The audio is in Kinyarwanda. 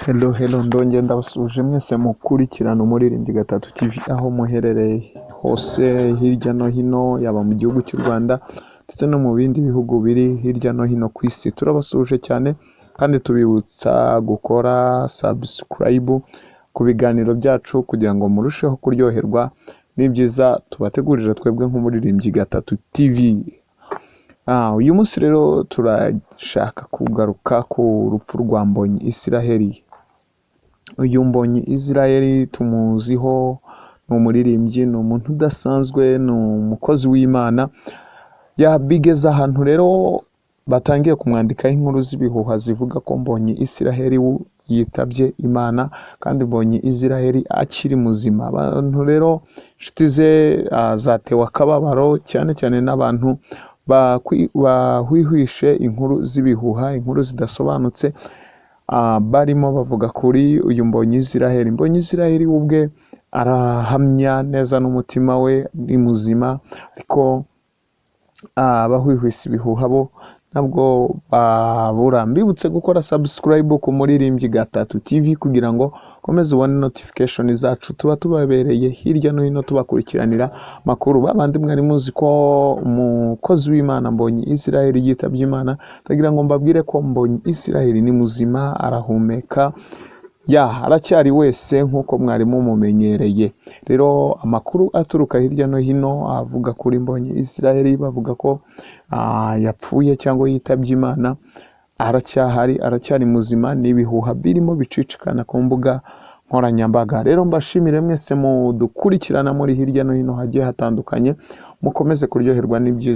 Hello ndongera ndabasuje mwese mukurikirana Umuririmbyi gatatu TV aho muherereye hose hirya no hino, yaba mu gihugu cy'u Rwanda ndetse no mu bindi bihugu biri hirya no hino ku isi. Turabasuje cyane kandi tubibutsa gukora subscribe ku biganiro byacu kugira ngo murusheho kuryoherwa n'ibyiza tubategurira twebwe nk'Umuririmbyi gatatu TV. Uyu munsi rero turashaka kugaruka ku rupfu rwa Mbonyi Israel. Uyu Mbonyi Israel tumuziho ni umuririmbyi, ni umuntu udasanzwe, ni umukozi w'Imana. Bigeze ahantu rero batangiye kumwandikaho inkuru z'ibihuha zivuga ko Mbonyi Israel yitabye Imana kandi Mbonyi Israel akiri muzima. Abantu rero inshuti ze zatewe akababaro cyane cyane n'abantu bahwihwishe inkuru z'ibihuha, inkuru zidasobanutse, barimo bavuga kuri uyu Mbonyi Israel. Mbonyi Israel ubwe arahamya neza n'umutima we ni muzima, ariko abahwihwisa ibihuha bo ntabwo babura. Mbibutse gukora subscribe ku Muririmbyi gatatu TV kugira ngo komeze ubone notification zacu, tuba tubabereye hirya no hino tubakurikiranira makuru. Babandi mwari muzi ko umukozi w'Imana Mbonyi Israel yitabye Imana, ndagira ngo mbabwire ko Mbonyi Israel ni muzima, arahumeka, aracyari wese nk'uko mwari mumumenyereye. Rero amakuru aturuka hirya no hino avuga kuri Mbonyi Israel, bavuga ko yapfuye cyangwa yitabye Imana. Aracyari muzima, n'ibihuha birimo bicicikana ku mbuga nkoranyambaga. Rero mbashimire mwese mudukurikirana muri hirya no hino hagiye hatandukanye, mukomeze kuryoherwa n'ibyiza.